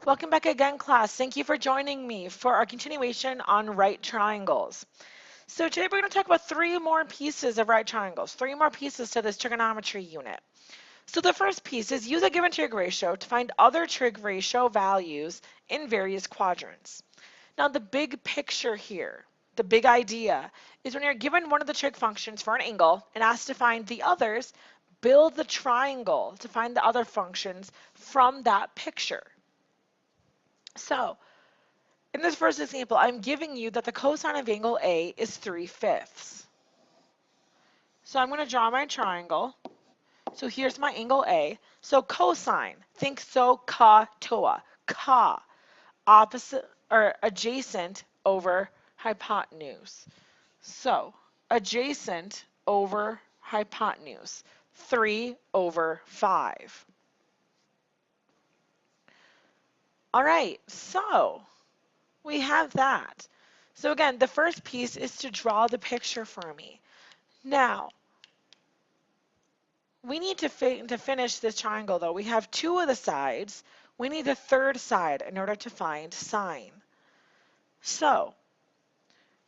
Welcome back again, class. Thank you for joining me for our continuation on right triangles. So today we're going to talk about three more pieces of right triangles, three more pieces to this trigonometry unit. So the first piece is use a given trig ratio to find other trig ratio values in various quadrants. Now the big picture here, the big idea, is when you're given one of the trig functions for an angle and asked to find the others, build the triangle to find the other functions from that picture. So in this first example, I'm giving you that the cosine of angle A is 3/5. So I'm going to draw my triangle. So here's my angle A. So cosine, think ka toa, ka, opposite or adjacent over hypotenuse. So adjacent over hypotenuse, 3/5. All right, so we have that. So again, the first piece is to draw the picture for me. Now, we need to finish this triangle though. We have two of the sides. We need the third side in order to find sine. So,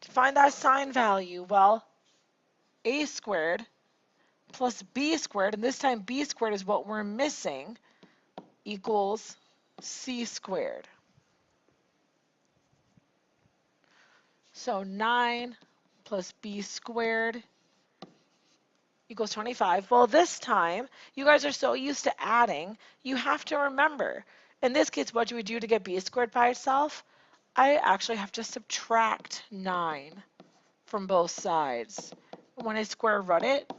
to find that sine value, well, a squared plus b squared, and this time b squared is what we're missing, equals c squared. So 9 plus b squared equals 25. Well, this time, you guys are so used to adding, you have to remember. In this case, what do we do to get b squared by itself? I actually have to subtract 9 from both sides. When I square root it,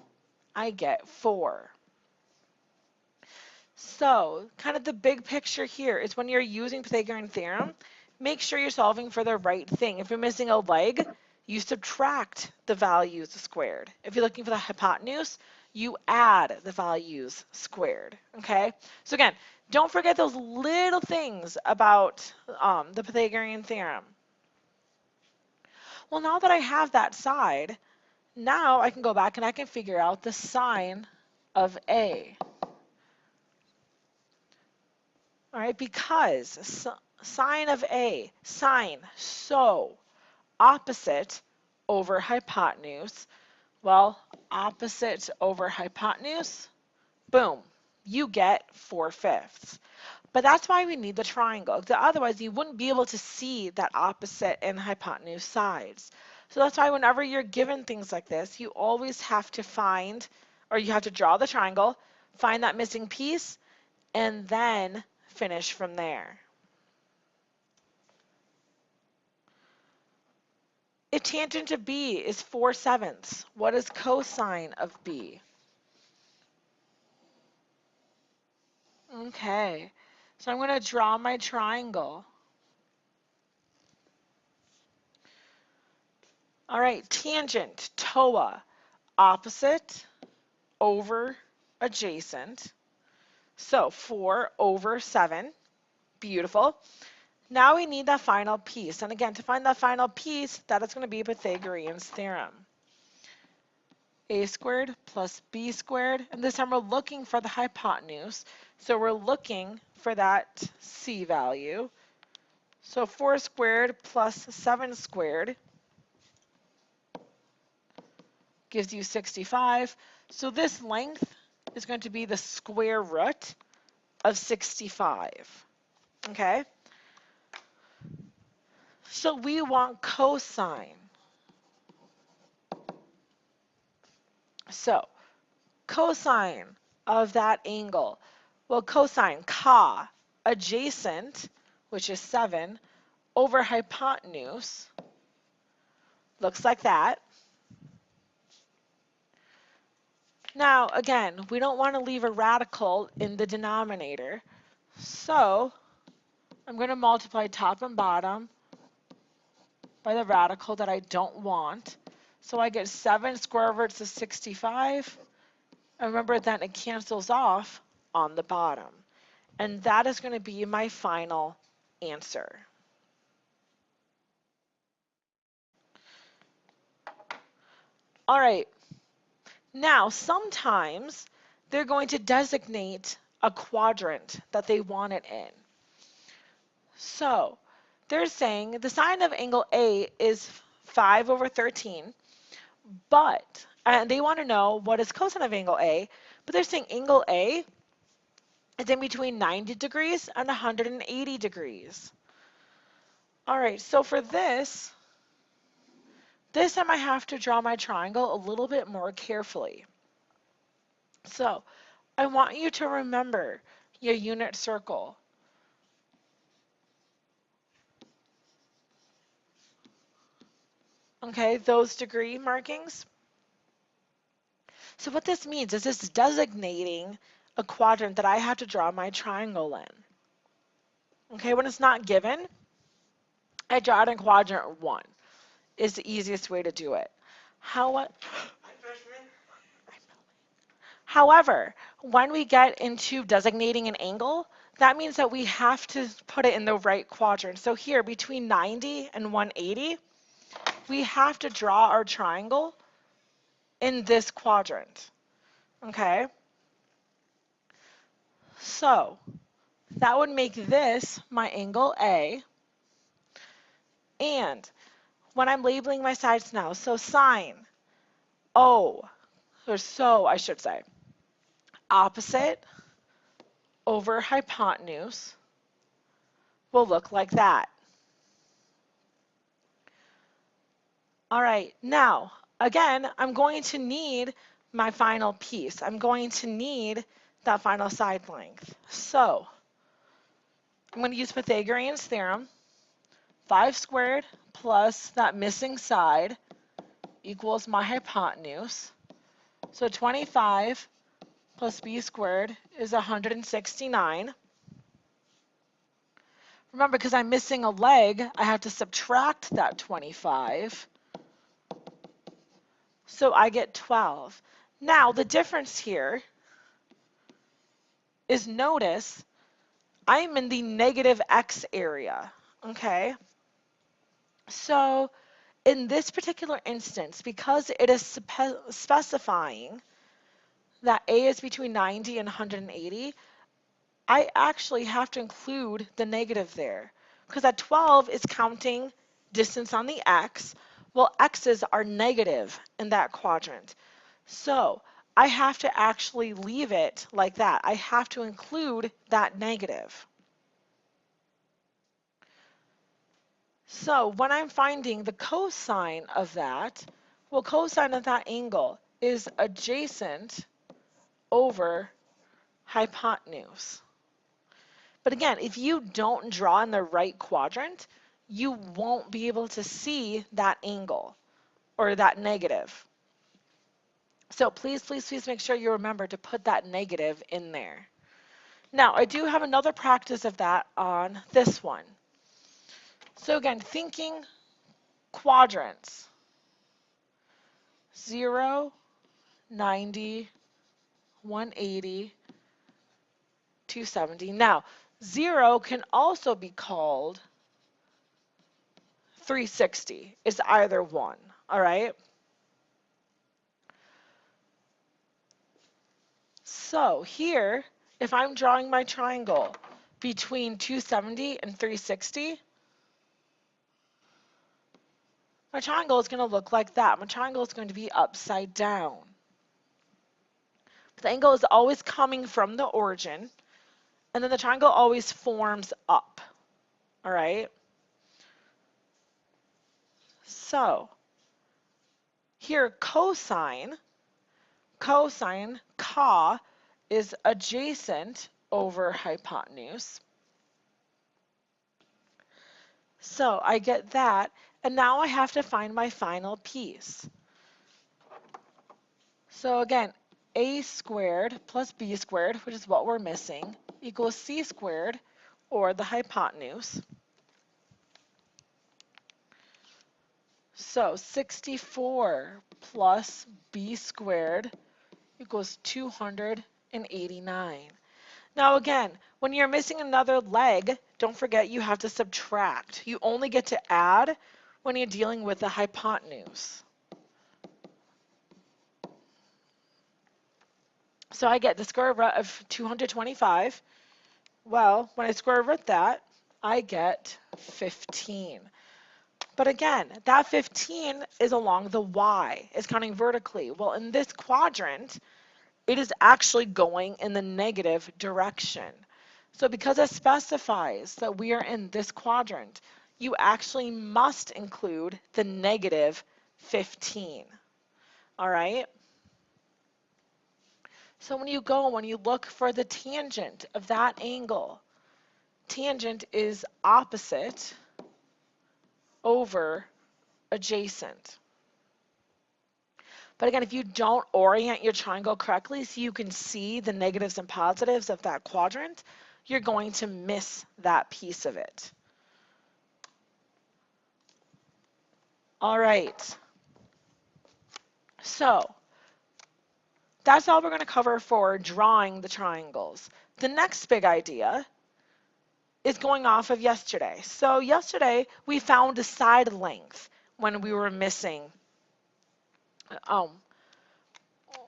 I get 4. So, kind of the big picture here is when you're using Pythagorean theorem, make sure you're solving for the right thing. If you're missing a leg, you subtract the values squared. If you're looking for the hypotenuse, you add the values squared, okay? So again, don't forget those little things about the Pythagorean theorem. Well, now that I have that side, now I can go back and I can figure out the sine of A. All right, because sine of A, sine, so opposite over hypotenuse. Well, opposite over hypotenuse, boom, you get 4/5. But that's why we need the triangle. Otherwise, you wouldn't be able to see that opposite and hypotenuse sides. So that's why whenever you're given things like this, you always have to find, or you have to draw the triangle, find that missing piece, and then finish from there. If tangent to B is 4/7, what is cosine of B? Okay, so I'm going to draw my triangle. All right, tangent, TOA, opposite over adjacent. So 4/7, beautiful. Now we need that final piece. And again, to find that final piece, that is going to be Pythagorean's theorem. A squared plus b squared, and this time we're looking for the hypotenuse, so we're looking for that c value. So 4 squared plus 7 squared gives you 65. So this length is going to be the square root of 65. Okay? So we want cosine. So cosine of that angle. Well, cosine, ka, adjacent, which is 7, over hypotenuse, looks like that. Now, again, we don't want to leave a radical in the denominator, so I'm going to multiply top and bottom by the radical that I don't want. So I get 7 square roots of 65. And remember, then it cancels off on the bottom. And that is going to be my final answer. All right. Now, sometimes they're going to designate a quadrant that they want it in. So they're saying the sine of angle A is 5 over 13, but, and they want to know what is cosine of angle A, but they're saying angle A is in between 90 degrees and 180 degrees. All right, so for this time I have to draw my triangle a little bit more carefully. So I want you to remember your unit circle. Okay, those degree markings. So what this means is this is designating a quadrant that I have to draw my triangle in. Okay, when it's not given, I draw it in quadrant 1. Is the easiest way to do it. However, when we get into designating an angle, that means that we have to put it in the right quadrant. So here, between 90 and 180, we have to draw our triangle in this quadrant. Okay? So that would make this my angle A. And when I'm labeling my sides now, so sine O, or so I should say, opposite over hypotenuse will look like that. All right, now, again, I'm going to need my final piece. I'm going to need that final side length. So I'm going to use Pythagorean's theorem. 5 squared plus that missing side equals my hypotenuse. So 25 plus b squared is 169. Remember, because I'm missing a leg, I have to subtract that 25. So I get 12. Now, the difference here is, notice I'm in the negative x area, okay? So in this particular instance, because it is specifying that A is between 90 and 180, I actually have to include the negative there, because at 12 is counting distance on the x. Well, x's are negative in that quadrant. So I have to actually leave it like that. I have to include that negative. So when I'm finding the cosine of that, well, cosine of that angle is adjacent over hypotenuse. But again, if you don't draw in the right quadrant, you won't be able to see that angle or that negative. So please, please, please make sure you remember to put that negative in there. Now, I do have another practice of that on this one. So again, thinking quadrants. 0, 90, 180, 270. Now, 0 can also be called 360. It's either one, all right? So here, if I'm drawing my triangle between 270 and 360, my triangle is going to look like that. My triangle is going to be upside down. The angle is always coming from the origin, and then the triangle always forms up, all right? So here, cosine, ca, is adjacent over hypotenuse. So I get that, and now I have to find my final piece. So again, a squared plus b squared, which is what we're missing, equals c squared, or the hypotenuse. So 64 plus b squared equals 289. Now again, when you're missing another leg, don't forget you have to subtract. You only get to add when you're dealing with the hypotenuse. So I get the square root of 225. Well, when I square root that, I get 15. But again, that 15 is along the y. It's counting vertically. Well, in this quadrant, it is actually going in the negative direction. So because it specifies that we are in this quadrant, you actually must include the negative 15. All right? So when you look for the tangent of that angle, tangent is opposite over adjacent. But again, if you don't orient your triangle correctly so you can see the negatives and positives of that quadrant, you're going to miss that piece of it. All right. So that's all we're going to cover for drawing the triangles. The next big idea is going off of yesterday. So yesterday we found a side length when we were missing, um,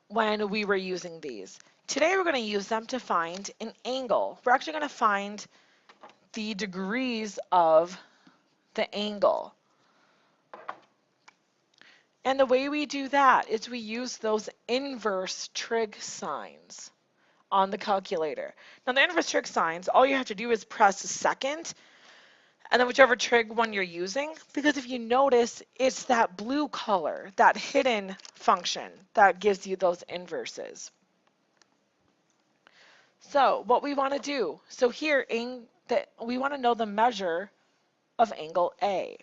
when we were using these. Today we're going to use them to find an angle. We're actually going to find the degrees of the angle. And the way we do that is we use those inverse trig signs on the calculator. Now the inverse trig signs, all you have to do is press second and then whichever trig one you're using, because if you notice, it's that blue color, that hidden function that gives you those inverses. So what we want to do, so here we want to know the measure of angle A.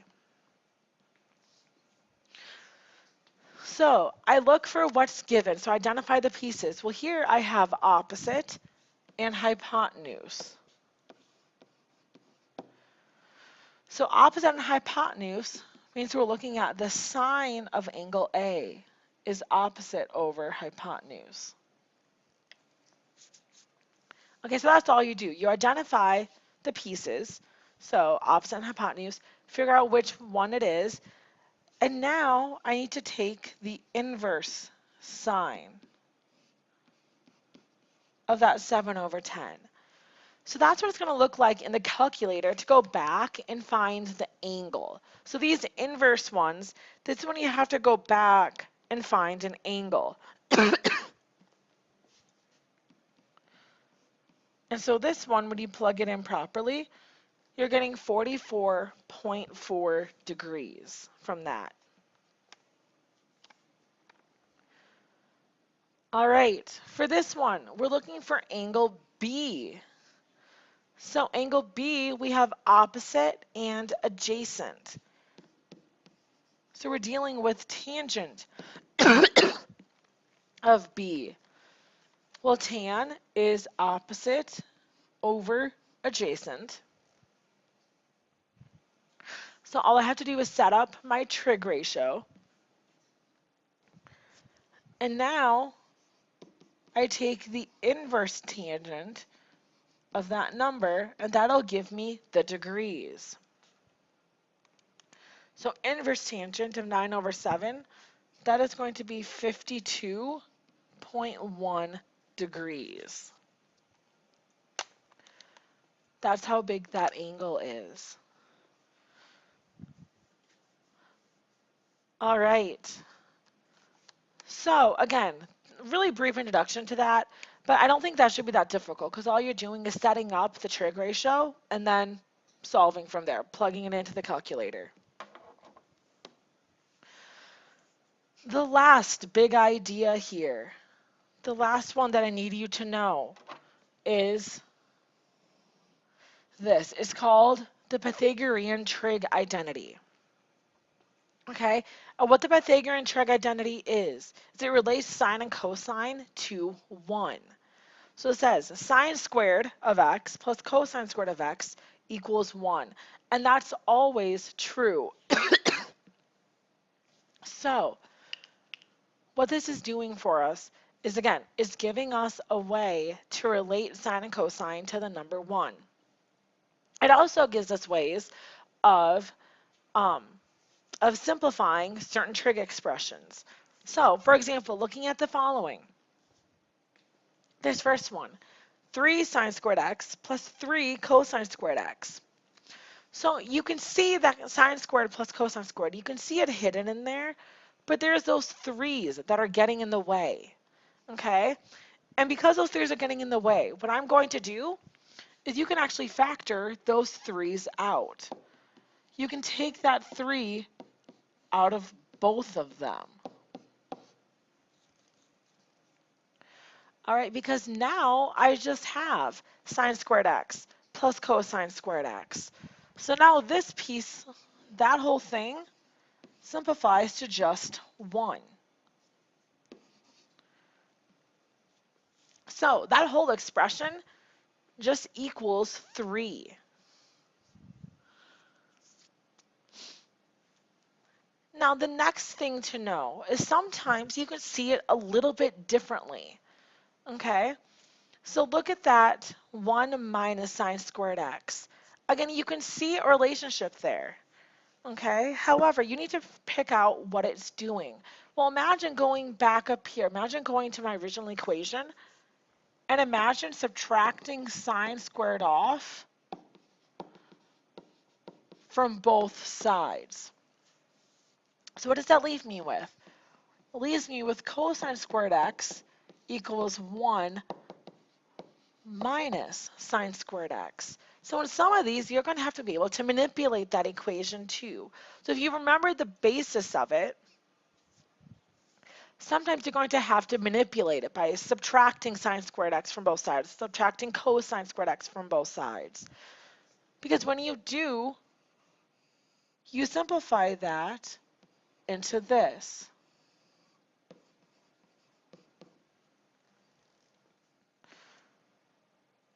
So I look for what's given, so identify the pieces. Well, here I have opposite and hypotenuse. So opposite and hypotenuse means we're looking at the sine of angle A is opposite over hypotenuse. Okay, so that's all you do. You identify the pieces, so opposite and hypotenuse, figure out which one it is, and now I need to take the inverse sine of that 7 over 10. So that's what it's going to look like in the calculator to go back and find the angle. So these inverse ones, this is when you have to go back and find an angle. And so this one, when you plug it in properly, you're getting 44.4 degrees from that. All right, for this one, we're looking for angle B. So angle B, we have opposite and adjacent. So we're dealing with tangent of B. Well, tan is opposite over adjacent. So all I have to do is set up my trig ratio. And now I take the inverse tangent of that number, and that'll give me the degrees. So inverse tangent of 9 over 7, that is going to be 52.1 degrees. That's how big that angle is. All right. So again, really brief introduction to that, but I don't think that should be that difficult because all you're doing is setting up the trig ratio and then solving from there, plugging it into the calculator. The last big idea here, the last one that I need you to know is this. It's called the Pythagorean trig identity. Okay, what the Pythagorean trig identity is it relates sine and cosine to 1. So it says sine squared of x plus cosine squared of x equals 1. And that's always true. So what this is doing for us is, again, is giving us a way to relate sine and cosine to the number 1. It also gives us ways of simplifying certain trig expressions. So, for example, looking at the following. This first one, 3 sine squared x plus 3 cosine squared x. So you can see that sine squared plus cosine squared, you can see it hidden in there, but there's those threes that are getting in the way, okay? And because those threes are getting in the way, what I'm going to do is you can actually factor those threes out. You can take that 3 out of both of them. All right, because now I just have sine squared x plus cosine squared x. So now this piece, that whole thing, simplifies to just 1. So that whole expression just equals 3. Now the next thing to know is sometimes you can see it a little bit differently. Okay, so look at that 1 minus sine squared x. Again, you can see a relationship there. Okay, however, you need to pick out what it's doing. Well, imagine going back up here. Imagine going to my original equation and imagine subtracting sine squared off from both sides. So what does that leave me with? It leaves me with cosine squared x equals 1 minus sine squared x. So in some of these, you're going to have to be able to manipulate that equation too. So if you remember the basis of it, sometimes you're going to have to manipulate it by subtracting sine squared x from both sides, subtracting cosine squared x from both sides. Because when you do, you simplify that into this.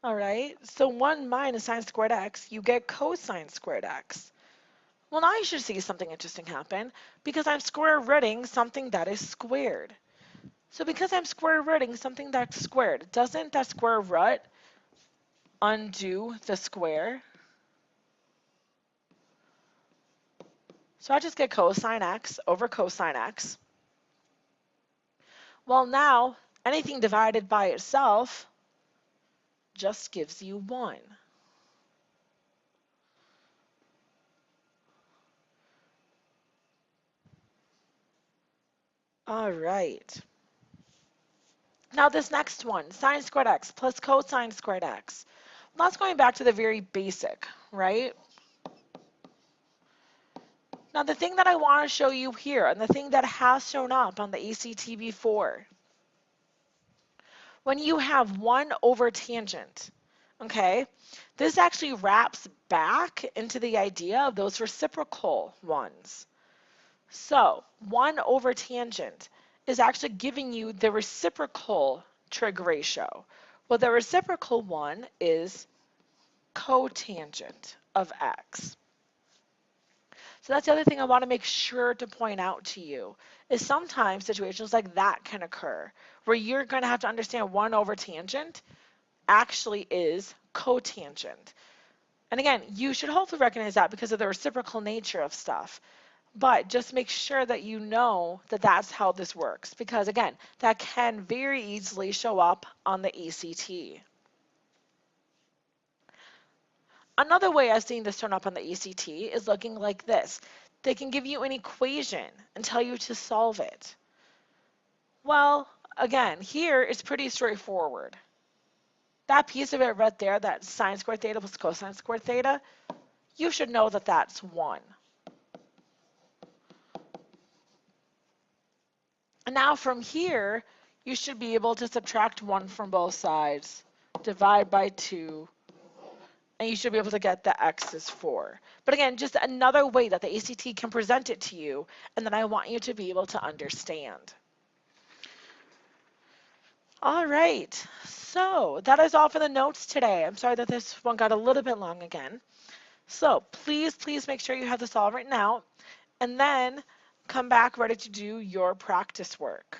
All right, so 1 minus sine squared x, you get cosine squared x. Well, now you should see something interesting happen because I'm square rooting something that is squared. So because I'm square rooting something that's squared, doesn't that square root undo the square? So I just get cosine x over cosine x. Well, now anything divided by itself just gives you 1. All right. Now this next one, sine squared x plus cosine squared x. Well, that's going back to the very basic, right? Now the thing that I want to show you here, and the thing that has shown up on the ACT before, when you have 1 over tangent, okay, this actually wraps back into the idea of those reciprocal ones. So 1 over tangent is actually giving you the reciprocal trig ratio. Well, the reciprocal one is cotangent of x. So that's the other thing I want to make sure to point out to you is sometimes situations like that can occur where you're going to have to understand 1 over tangent actually is cotangent. And again, you should hopefully recognize that because of the reciprocal nature of stuff. But just make sure that you know that that's how this works because again, that can very easily show up on the ACT. Another way I've seen this turn up on the ACT is looking like this. They can give you an equation and tell you to solve it. Well, again, here it's pretty straightforward. That piece of it right there, that sine squared theta plus cosine squared theta, you should know that that's 1. And now from here, you should be able to subtract 1 from both sides, divide by 2, and you should be able to get that x is 4. But again, just another way that the ACT can present it to you and that I want you to be able to understand. All right, so that is all for the notes today. I'm sorry that this one got a little bit long again. So please make sure you have this all written out and then come back ready to do your practice work.